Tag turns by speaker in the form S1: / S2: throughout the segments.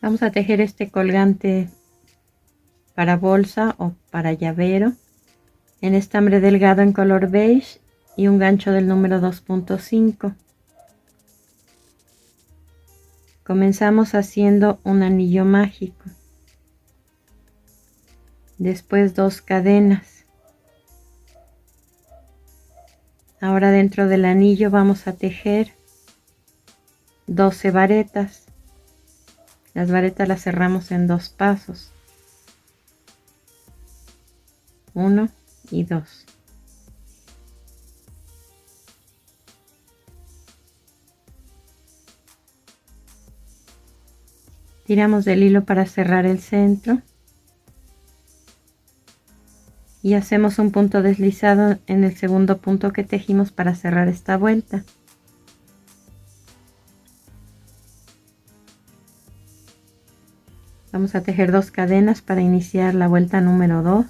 S1: Vamos a tejer este colgante para bolsa o para llavero en estambre delgado en color beige y un gancho del número 2.5. Comenzamos haciendo un anillo mágico, después 2 cadenas. Ahora dentro del anillo vamos a tejer 12 varetas. Las varetas las cerramos en 2 pasos, 1 y 2. Tiramos del hilo para cerrar el centro y hacemos un punto deslizado en el segundo punto que tejimos para cerrar esta vuelta. Vamos a tejer 2 cadenas para iniciar la vuelta número 2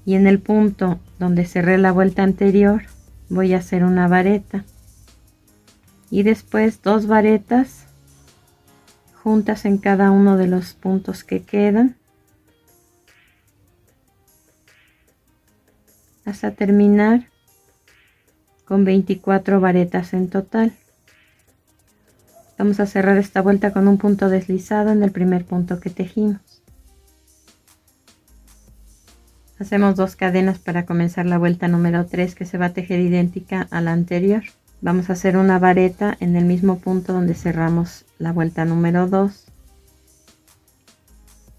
S1: y en el punto donde cerré la vuelta anterior voy a hacer una vareta y después 2 varetas juntas en cada uno de los puntos que quedan hasta terminar con 24 varetas en total. Vamos a cerrar esta vuelta con un punto deslizado en el primer punto que tejimos. Hacemos 2 cadenas para comenzar la vuelta número 3 que se va a tejer idéntica a la anterior. Vamos a hacer una vareta en el mismo punto donde cerramos la vuelta número 2.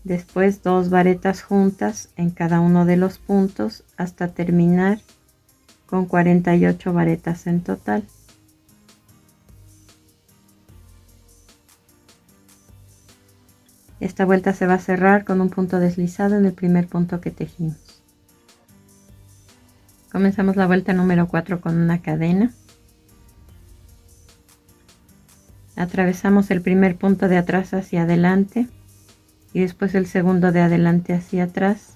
S1: Después 2 varetas juntas en cada uno de los puntos hasta terminar con 48 varetas en total. Esta vuelta se va a cerrar con un punto deslizado en el primer punto que tejimos. Comenzamos la vuelta número 4 con una cadena. Atravesamos el primer punto de atrás hacia adelante y después el segundo de adelante hacia atrás.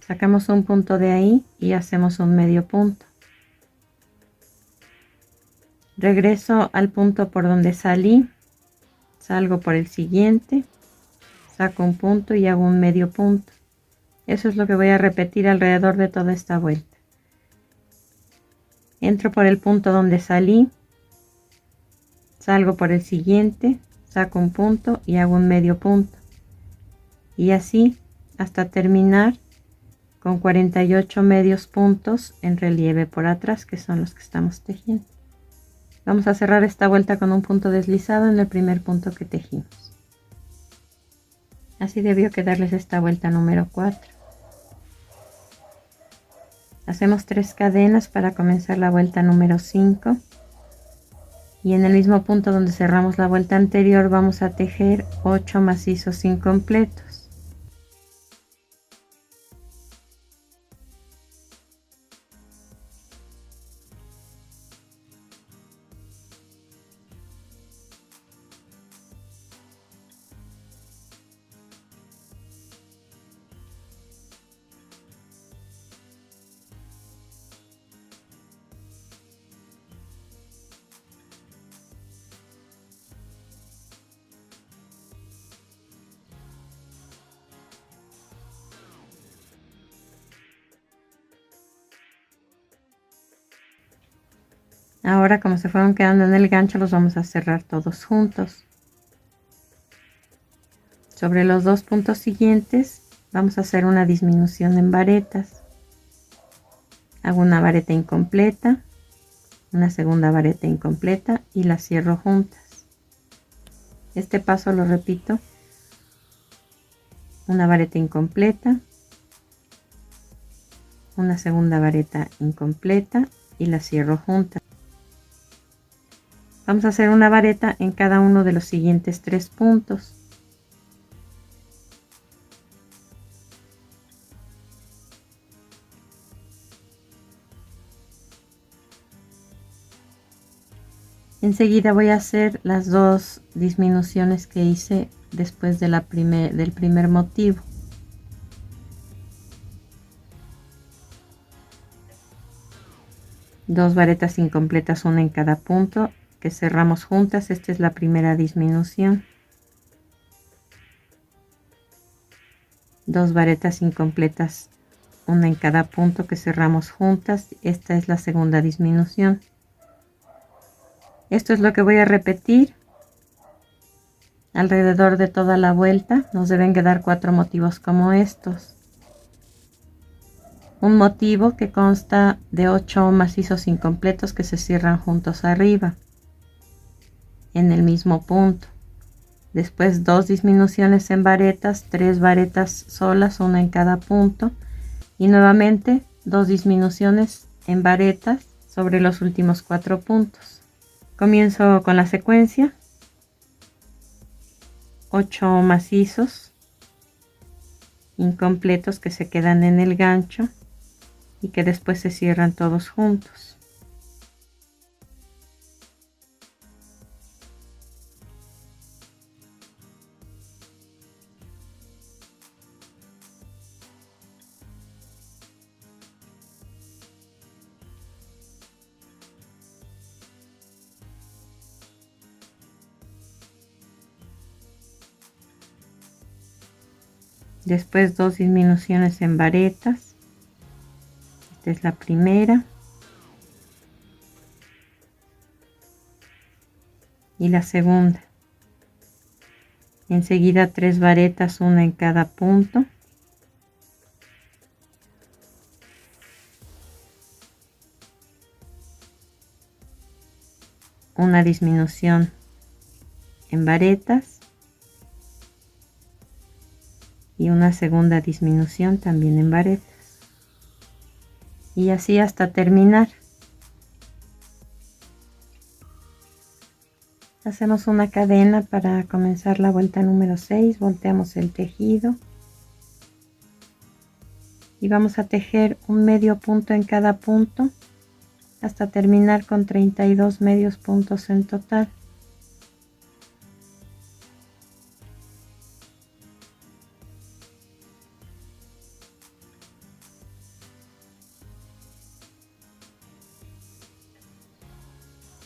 S1: Sacamos un punto de ahí y hacemos un medio punto. Regreso al punto por donde salí. Salgo por el siguiente, saco un punto y hago un medio punto. Eso es lo que voy a repetir alrededor de toda esta vuelta. Entro por el punto donde salí, salgo por el siguiente, saco un punto y hago un medio punto. Y así hasta terminar con 48 medios puntos en relieve por atrás, que son los que estamos tejiendo. Vamos a cerrar esta vuelta con un punto deslizado en el primer punto que tejimos. Así debió quedarles esta vuelta número 4. Hacemos 3 cadenas para comenzar la vuelta número 5. Y en el mismo punto donde cerramos la vuelta anterior vamos a tejer 8 macizos incompletos. Ahora, como se fueron quedando en el gancho, los vamos a cerrar todos juntos. Sobre los 2 puntos siguientes vamos a hacer una disminución en varetas. Hago una vareta incompleta, una segunda vareta incompleta y las cierro juntas. Este paso lo repito: una vareta incompleta, una segunda vareta incompleta y las cierro juntas. Vamos a hacer una vareta en cada uno de los siguientes 3 puntos. Enseguida voy a hacer las 2 disminuciones que hice después de del primer motivo. Dos varetas incompletas, una en cada punto, que cerramos juntas. Esta es la primera disminución. 2 varetas incompletas, una en cada punto, que cerramos juntas. Esta es la segunda disminución. Esto es lo que voy a repetir alrededor de toda la vuelta. Nos deben quedar 4 motivos como estos. Un motivo que consta de 8 macizos incompletos que se cierran juntos arriba en el mismo punto. Después 2 disminuciones en varetas, 3 varetas solas, una en cada punto, y nuevamente 2 disminuciones en varetas sobre los últimos 4 puntos. Comienzo con la secuencia. 8 macizos incompletos que se quedan en el gancho y que después se cierran todos juntos. Después 2 disminuciones en varetas. Esta es la primera. Y la segunda. Enseguida 3 varetas, una en cada punto. Una disminución en varetas. Y una segunda disminución también en varetas, y así hasta terminar. Hacemos una cadena para comenzar la vuelta número 6, volteamos el tejido y vamos a tejer un medio punto en cada punto hasta terminar con 32 medios puntos en total.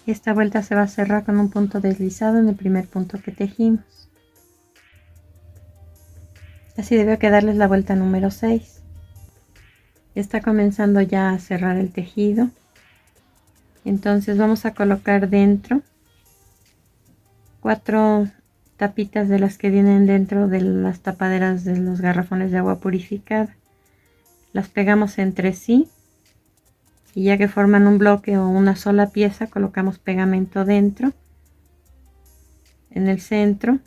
S1: Esta vuelta se va a cerrar con un punto deslizado en el primer punto que tejimos. Así debe quedarles la vuelta número 6. Está comenzando ya a cerrar el tejido. Entonces vamos a colocar dentro 4 tapitas de las que vienen dentro de las tapaderas de los garrafones de agua purificada. Las pegamos entre sí. Y ya que forman un bloque o una sola pieza, colocamos pegamento dentro, en el centro.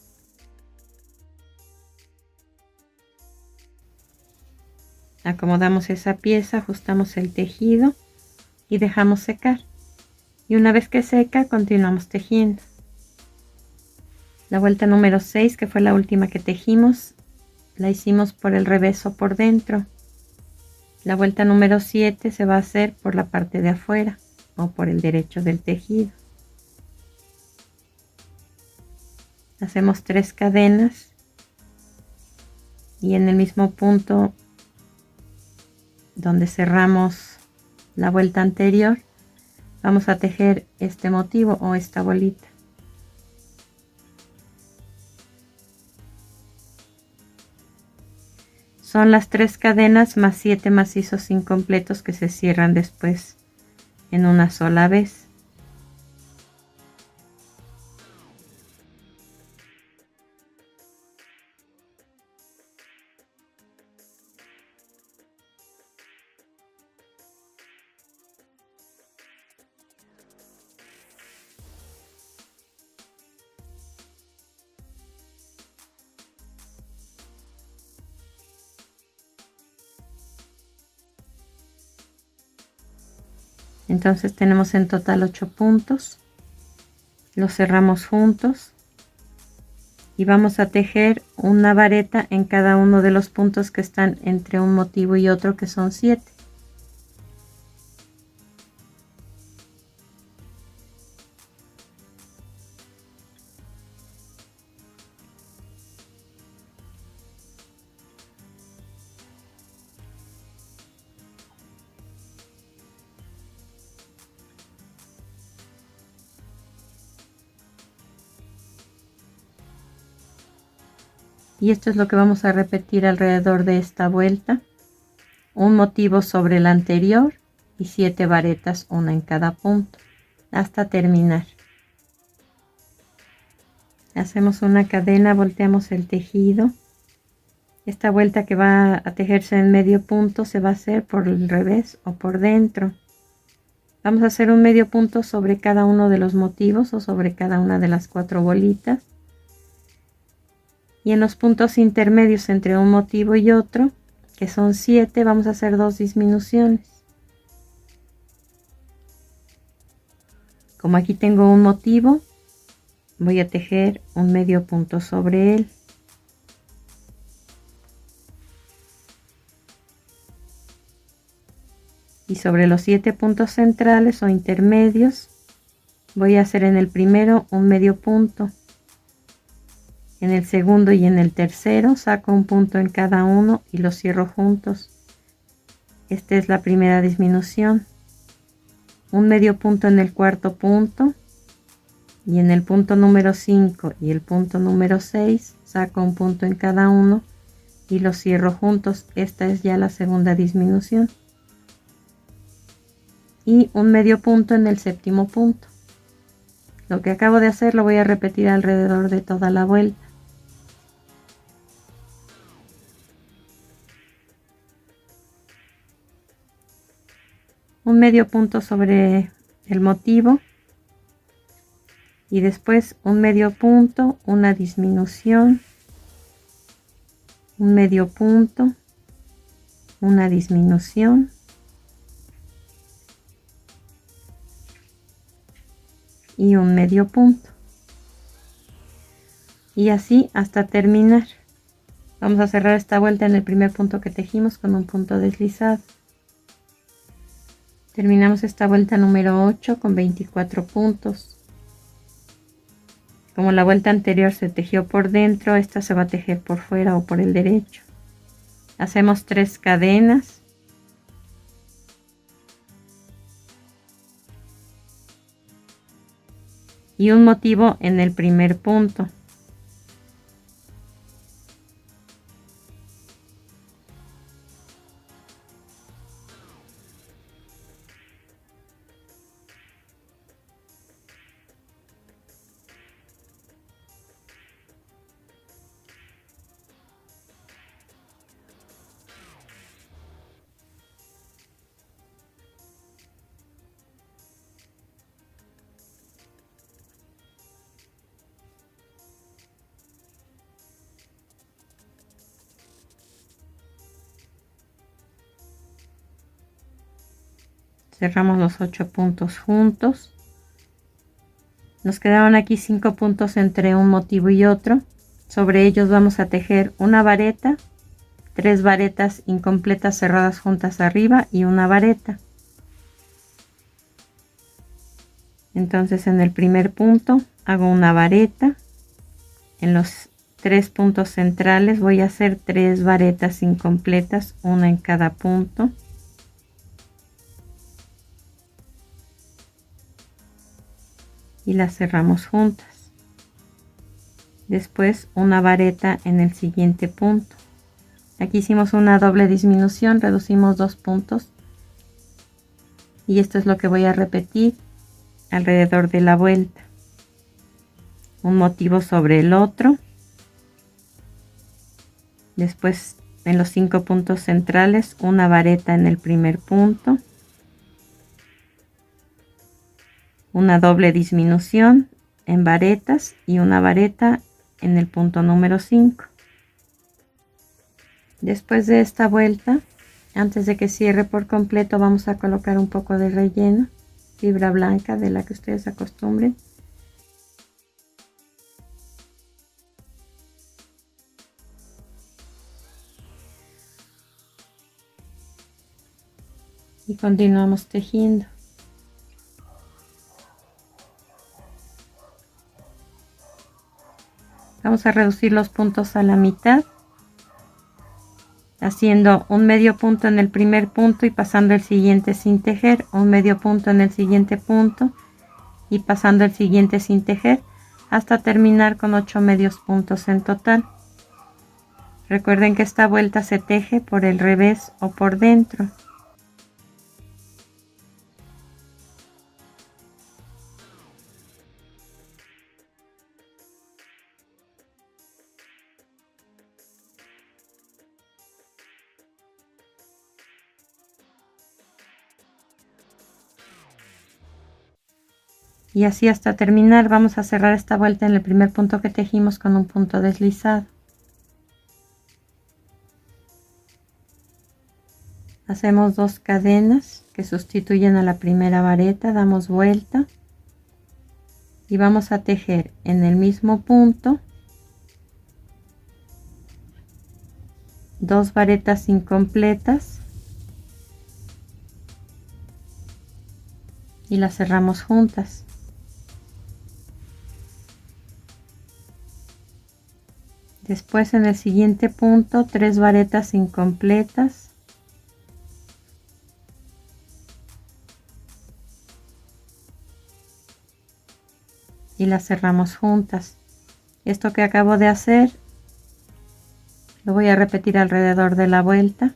S1: Acomodamos esa pieza, ajustamos el tejido y dejamos secar. Y una vez que seca, continuamos tejiendo. La vuelta número 6, que fue la última que tejimos, la hicimos por el revés o por dentro. La vuelta número 7 se va a hacer por la parte de afuera o por el derecho del tejido. Hacemos 3 cadenas y en el mismo punto donde cerramos la vuelta anterior vamos a tejer este motivo o esta bolita. Son las 3 cadenas más 7 macizos incompletos que se cierran después en una sola vez. Entonces tenemos en total 8 puntos. Los cerramos juntos y vamos a tejer una vareta en cada uno de los puntos que están entre un motivo y otro, que son 7. Y esto es lo que vamos a repetir alrededor de esta vuelta. Un motivo sobre el anterior y 7 varetas, una en cada punto, hasta terminar. Hacemos una cadena, volteamos el tejido. Esta vuelta que va a tejerse en medio punto se va a hacer por el revés o por dentro. Vamos a hacer un medio punto sobre cada uno de los motivos o sobre cada una de las 4 bolitas. Y en los puntos intermedios entre un motivo y otro, que son 7, vamos a hacer 2 disminuciones. Como aquí tengo un motivo, voy a tejer un medio punto sobre él. Y sobre los 7 puntos centrales o intermedios, voy a hacer en el primero un medio punto. En el segundo y en el tercero saco un punto en cada uno y los cierro juntos. Esta es la primera disminución. Un medio punto en el cuarto punto, y en el punto número 5 y el punto número 6 saco un punto en cada uno y los cierro juntos. Esta es ya la segunda disminución. Y un medio punto en el séptimo punto. Lo que acabo de hacer lo voy a repetir alrededor de toda la vuelta. Un medio punto sobre el motivo y después un medio punto, una disminución, un medio punto, una disminución y un medio punto, y así hasta terminar. Vamos a cerrar esta vuelta en el primer punto que tejimos con un punto deslizado. Terminamos esta vuelta número 8 con 24 puntos. Como la vuelta anterior se tejió por dentro, esta se va a tejer por fuera o por el derecho. Hacemos 3 cadenas. Y un motivo en el primer punto. Cerramos los 8 puntos juntos. Nos quedaron aquí 5 puntos entre un motivo y otro. Sobre ellos vamos a tejer una vareta, 3 varetas incompletas cerradas juntas arriba y una vareta. Entonces en el primer punto hago una vareta. En los 3 puntos centrales voy a hacer 3 varetas incompletas, una en cada punto. Y las cerramos juntas. Después una vareta en el siguiente punto. Aquí hicimos una doble disminución, reducimos 2 puntos. Y esto es lo que voy a repetir alrededor de la vuelta. Un motivo sobre el otro. Después en los 5 puntos centrales una vareta en el primer punto. Una doble disminución en varetas y una vareta en el punto número 5. Después de esta vuelta, antes de que cierre por completo, vamos a colocar un poco de relleno. fibra blanca de la que ustedes acostumbren. Y continuamos tejiendo. Vamos a reducir los puntos a la mitad, haciendo un medio punto en el primer punto y pasando el siguiente sin tejer, un medio punto en el siguiente punto y pasando el siguiente sin tejer, hasta terminar con 8 medios puntos en total. Recuerden que esta vuelta se teje por el revés o por dentro. Y así hasta terminar. Vamos a cerrar esta vuelta en el primer punto que tejimos con un punto deslizado. Hacemos 2 cadenas que sustituyen a la primera vareta, damos vuelta y vamos a tejer en el mismo punto 2 varetas incompletas y las cerramos juntas. Después en el siguiente punto 3 varetas incompletas y las cerramos juntas. Esto que acabo de hacer lo voy a repetir alrededor de la vuelta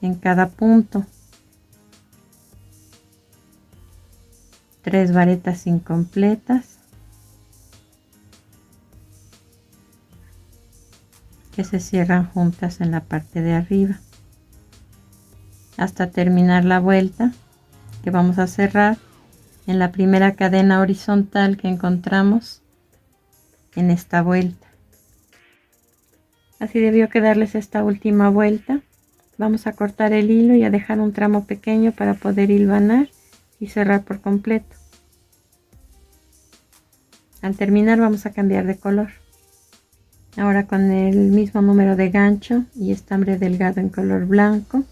S1: en cada punto. 3 varetas incompletas que se cierran juntas en la parte de arriba hasta terminar la vuelta, que vamos a cerrar en la primera cadena horizontal que encontramos en esta vuelta. Así debió quedarles esta última vuelta. Vamos a cortar el hilo y a dejar un tramo pequeño para poder hilvanar y cerrar por completo. Al terminar vamos a cambiar de color. Ahora con el mismo número de gancho y estambre delgado en color blanco,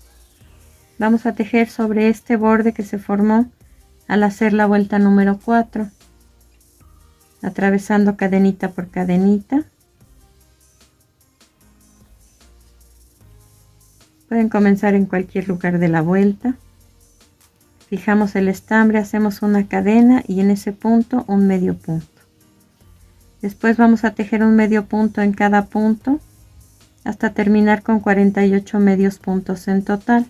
S1: vamos a tejer sobre este borde que se formó al hacer la vuelta número 4, atravesando cadenita por cadenita. Pueden comenzar en cualquier lugar de la vuelta. Fijamos el estambre, hacemos una cadena y en ese punto un medio punto. Después vamos a tejer un medio punto en cada punto hasta terminar con 48 medios puntos en total.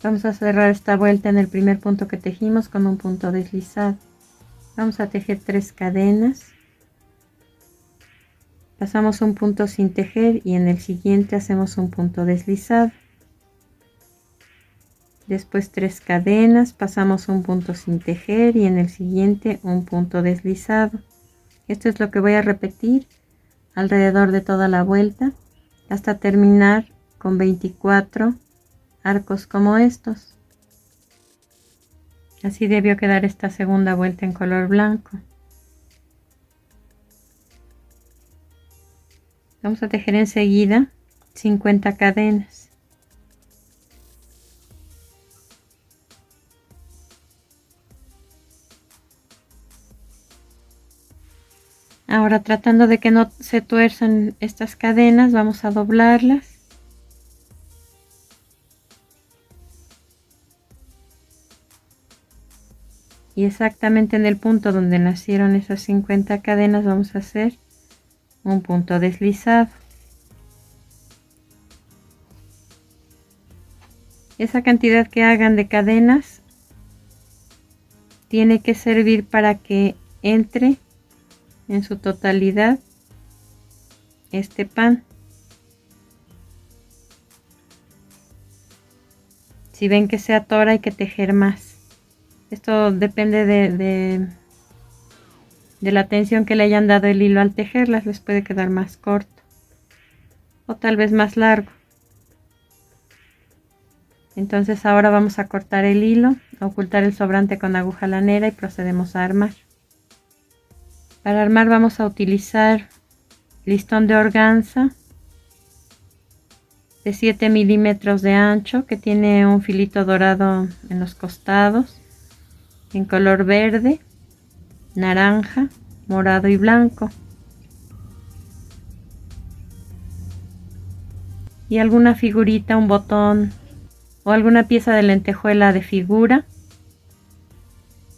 S1: Vamos a cerrar esta vuelta en el primer punto que tejimos con un punto deslizado. Vamos a tejer 3 cadenas. Pasamos un punto sin tejer y en el siguiente hacemos un punto deslizado. Después 3 cadenas, pasamos un punto sin tejer y en el siguiente un punto deslizado. Esto es lo que voy a repetir alrededor de toda la vuelta hasta terminar con 24 arcos como estos. Así debió quedar esta segunda vuelta en color blanco. Vamos a tejer enseguida 50 cadenas. Ahora, tratando de que no se tuerzan estas cadenas, vamos a doblarlas. Y exactamente en el punto donde nacieron esas 50 cadenas vamos a hacer un punto deslizado. Esa cantidad que hagan de cadenas tiene que servir para que entre en su totalidad este pan. Si ven que se atora hay que tejer más. Esto depende de la tensión que le hayan dado el hilo al tejerlas. Les puede quedar más corto o tal vez más largo. Entonces ahora vamos a cortar el hilo, ocultar el sobrante con aguja lanera y procedemos a armar. Para armar vamos a utilizar listón de organza de 7 milímetros de ancho, que tiene un filito dorado en los costados, en color verde, naranja, morado y blanco. Y alguna figurita, un botón o alguna pieza de lentejuela de figura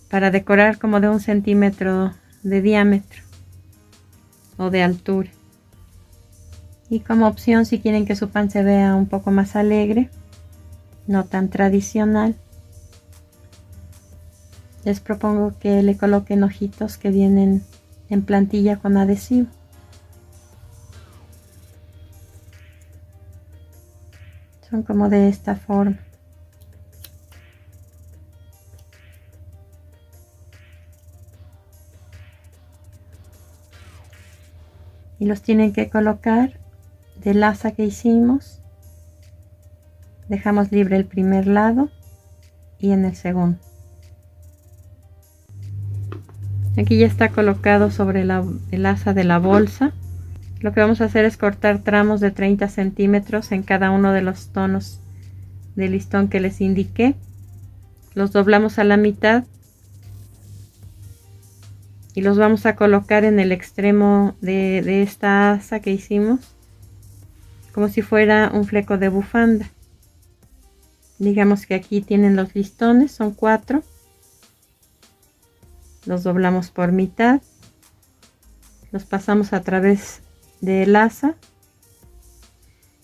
S1: para decorar, como de 1 centímetro de diámetro o de altura. Y como opción, si quieren que su pan se vea un poco más alegre, no tan tradicional, les propongo que le coloquen ojitos que vienen en plantilla con adhesivo. Son como de esta forma. Y los tienen que colocar del asa que hicimos. Dejamos libre el primer lado y en el segundo. Aquí ya está colocado sobre el asa de la bolsa. Lo que vamos a hacer es cortar tramos de 30 centímetros en cada uno de los tonos de listón que les indiqué. Los doblamos a la mitad y los vamos a colocar en el extremo de esta asa que hicimos, como si fuera un fleco de bufanda. Digamos que aquí tienen los listones, son 4. Los doblamos por mitad, los pasamos a través del asa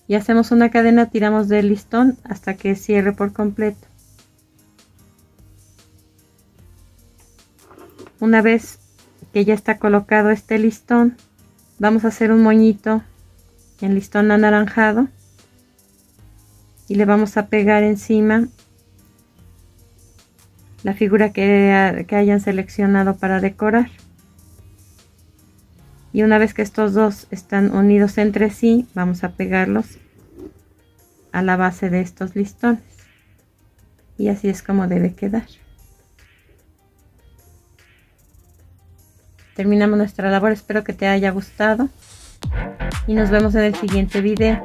S1: y hacemos una cadena, tiramos del listón hasta que cierre por completo. Una vez que ya está colocado este listón, vamos a hacer un moñito en listón anaranjado y le vamos a pegar encima la figura que hayan seleccionado para decorar. Y una vez que estos dos están unidos entre sí, vamos a pegarlos a la base de estos listones. Y así es como debe quedar. Terminamos nuestra labor, espero que te haya gustado y nos vemos en el siguiente video.